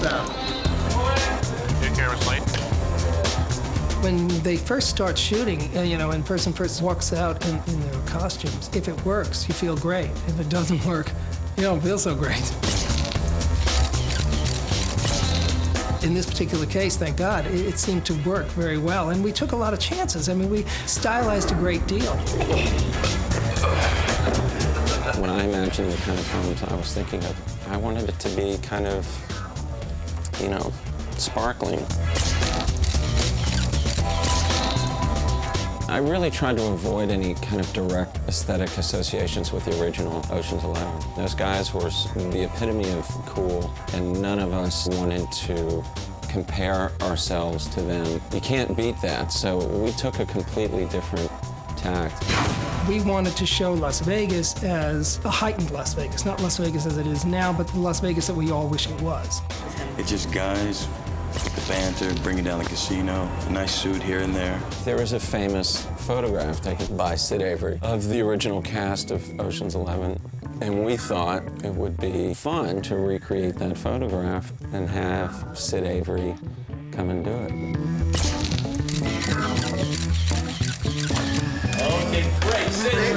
sound. Your camera's late. When they first start shooting, and person first walks out in their costumes, if it works, you feel great. If it doesn't work, you don't feel so great. In this particular case, thank God, it seemed to work very well. And we took a lot of chances. I mean, we stylized a great deal. When I imagined the kind of films I was thinking of, I wanted it to be kind of, sparkling. I really tried to avoid any kind of direct aesthetic associations with the original Ocean's 11. Those guys were the epitome of cool, and none of us wanted to compare ourselves to them. You can't beat that, so we took a completely different tact. We wanted to show Las Vegas as a heightened Las Vegas, not Las Vegas as it is now, but the Las Vegas that we all wish it was. It's just guys, the banter, bringing down the casino, a nice suit here and there. There was a famous photograph taken by Sid Avery of the original cast of Ocean's 11, and we thought it would be fun to recreate that photograph and have Sid Avery come and do it. Okay, great. Sid,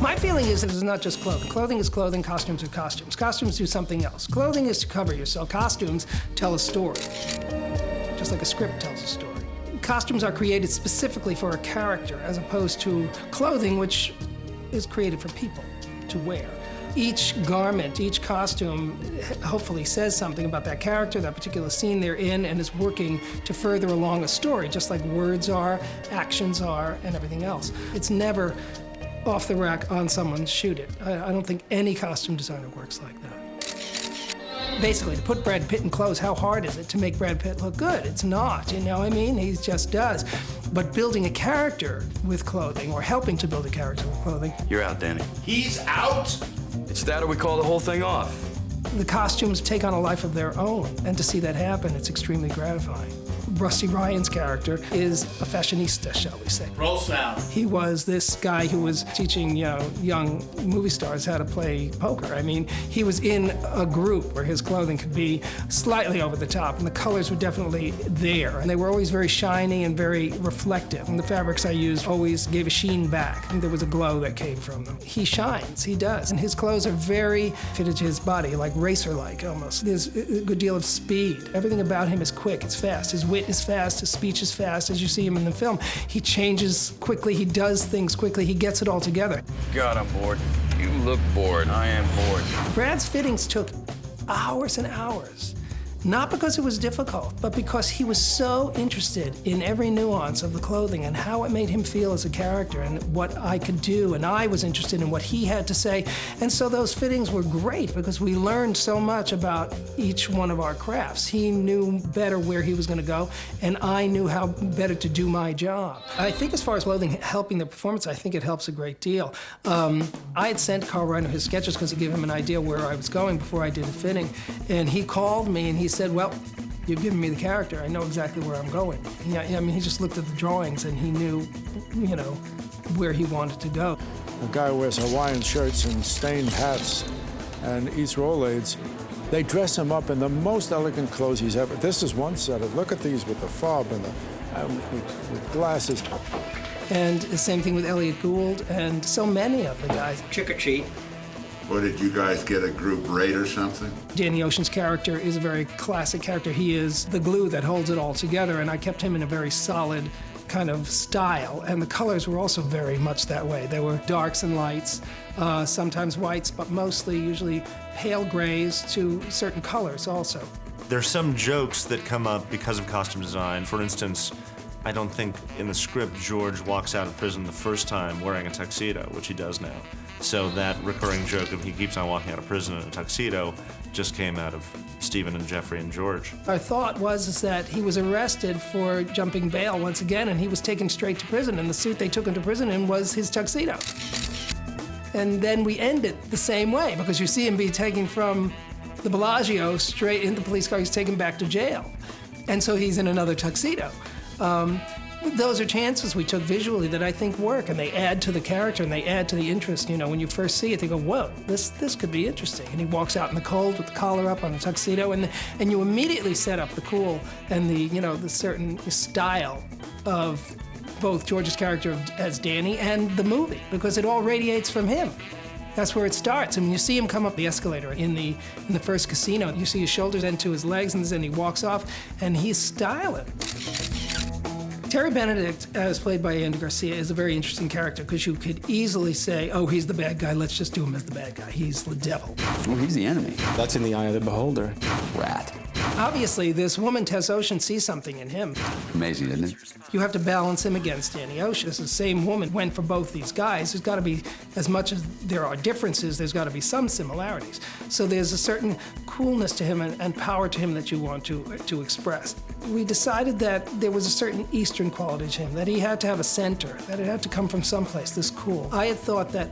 My feeling is that it's not just clothing. Clothing is clothing, costumes are costumes. Costumes do something else. Clothing is to cover yourself. Costumes tell a story, just like a script tells a story. Costumes are created specifically for a character, as opposed to clothing, which is created for people to wear. Each garment, each costume, hopefully says something about that character, that particular scene they're in, and is working to further along a story, just like words are, actions are, and everything else. It's never off the rack on someone, shoot it. I don't think any costume designer works like that. Basically, to put Brad Pitt in clothes, how hard is it to make Brad Pitt look good? It's not, you know what I mean? He just does. But building a character with clothing, or helping to build a character with clothing. You're out, Danny. He's out? It's that or we call the whole thing off. The costumes take on a life of their own, and to see that happen, it's extremely gratifying. Rusty Ryan's character is a fashionista, shall we say. Roll sound. He was this guy who was teaching, young movie stars how to play poker. I mean, he was in a group where his clothing could be slightly over the top, and the colors were definitely there. And they were always very shiny and very reflective. And the fabrics I used always gave a sheen back, and there was a glow that came from them. He shines, he does. And his clothes are very fitted to his body, like racer-like almost. There's a good deal of speed. Everything about him is quick, it's fast. His wit is fast, his speech is fast, as you see him in the film. He changes quickly, he does things quickly, he gets it all together. God, I'm bored. You look bored. I am bored. Brad's fittings took hours and hours. Not because it was difficult, but because he was so interested in every nuance of the clothing and how it made him feel as a character and what I could do, and I was interested in what he had to say. And so those fittings were great because we learned so much about each one of our crafts. He knew better where he was going to go, and I knew how better to do my job. I think as far as clothing helping the performance, I think it helps a great deal. I had sent Carl Reiner his sketches because it gave him an idea where I was going before I did the fitting, and he called me and he said, well, you've given me the character. I know exactly where I'm going. He just looked at the drawings and he knew, where he wanted to go. A guy wears Hawaiian shirts and stained hats and eats Rolaids. They dress him up in the most elegant clothes he's ever. This is one set of, look at these with the fob and with glasses. And the same thing with Elliot Gould and so many of the guys. Trick or treat. Or did you guys get a group rate or something? Danny Ocean's character is a very classic character. He is the glue that holds it all together, and I kept him in a very solid kind of style, and the colors were also very much that way. They were darks and lights, sometimes whites, but usually pale grays to certain colors also. There's some jokes that come up because of costume design. For instance, I don't think in the script George walks out of prison the first time wearing a tuxedo, which he does now. So that recurring joke of he keeps on walking out of prison in a tuxedo just came out of Stephen and Jeffrey and George. Our thought was that he was arrested for jumping bail once again, and he was taken straight to prison, and the suit they took him to prison in was his tuxedo. And then we end it the same way, because you see him be taken from the Bellagio straight in the police car, he's taken back to jail. And so he's in another tuxedo. Those are chances we took visually that I think work, and they add to the character and they add to the interest. You know, when you first see it, they go, whoa, this could be interesting. And he walks out in the cold with the collar up on a tuxedo, and you immediately set up the cool and the certain style of both George's character as Danny and the movie, because it all radiates from him. That's where it starts. And when you see him come up the escalator in the first casino, you see his shoulders end to his legs, and then he walks off, and he's styling. Terry Benedict, as played by Andy Garcia, is a very interesting character because you could easily say, oh, he's the bad guy, let's just do him as the bad guy. He's the devil. Well, he's the enemy. That's in the eye of the beholder. Rat. Obviously, this woman, Tess Ocean, sees something in him. Amazing, isn't it? You have to balance him against Danny Ocean. It's the same woman went for both these guys. There's got to be, as much as there are differences, there's got to be some similarities. So there's a certain coolness to him and power to him that you want to express. We decided that there was a certain Eastern quality to him, that he had to have a center, that it had to come from someplace, this cool. I had thought that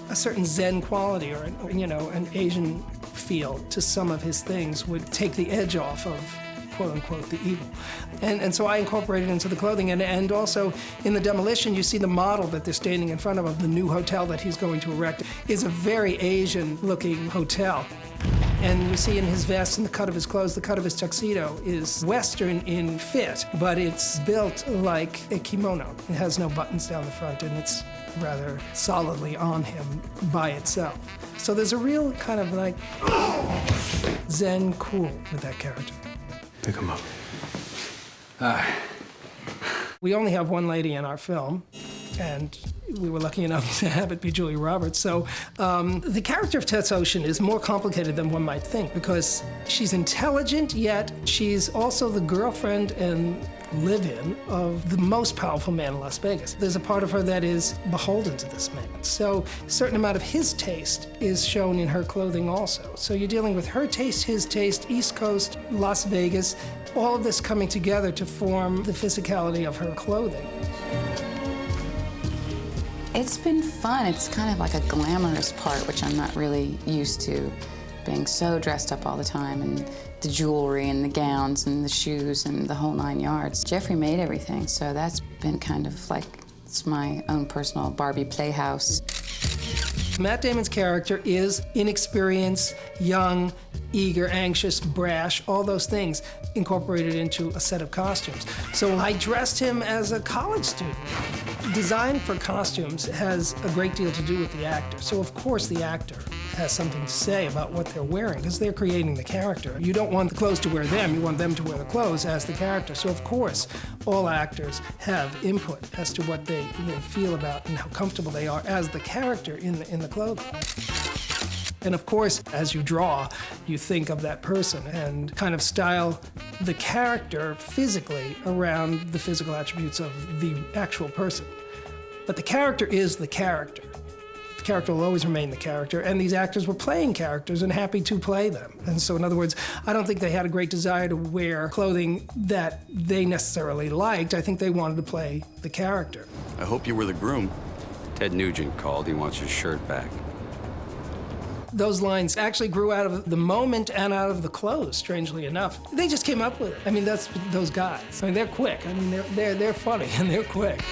a certain Zen quality or an Asian feel to some of his things would take the edge off of, quote unquote, the evil. And so I incorporated it into the clothing. And also in the demolition, you see the model that they're standing in front of the new hotel that he's going to erect is a very Asian looking hotel. And you see in his vest and the cut of his clothes, the cut of his tuxedo is Western in fit, but it's built like a kimono. It has no buttons down the front, and it's rather solidly on him by itself. So there's a real kind of like Zen cool with that character. Pick him up. We only have one lady in our film, and we were lucky enough to have it be Julia Roberts. So the character of Tess Ocean is more complicated than one might think because she's intelligent, yet she's also the girlfriend and live-in of the most powerful man in Las Vegas. There's a part of her that is beholden to this man. So a certain amount of his taste is shown in her clothing also. So you're dealing with her taste, his taste, East Coast, Las Vegas, all of this coming together to form the physicality of her clothing. It's been fun. It's kind of like a glamorous part, which I'm not really used to, being so dressed up all the time, and the jewelry and the gowns and the shoes and the whole 9 yards. Jeffrey made everything, so that's been kind of like, it's my own personal Barbie playhouse. Matt Damon's character is inexperienced, young, eager, anxious, brash, all those things incorporated into a set of costumes. So I dressed him as a college student. Design for costumes has a great deal to do with the actor. So of course the actor has something to say about what they're wearing because they're creating the character. You don't want the clothes to wear them, you want them to wear the clothes as the character. So of course all actors have input as to what they feel about and how comfortable they are as the character in the clothing. And of course, as you draw, you think of that person and kind of style the character physically around the physical attributes of the actual person. But the character is the character. The character will always remain the character, and these actors were playing characters and happy to play them. And so in other words, I don't think they had a great desire to wear clothing that they necessarily liked. I think they wanted to play the character. I hope you were the groom. Ted Nugent called. He wants his shirt back. Those lines actually grew out of the moment and out of the clothes, strangely enough. They just came up with it. I mean, that's those guys. I mean, they're quick. I mean, they're funny and they're quick.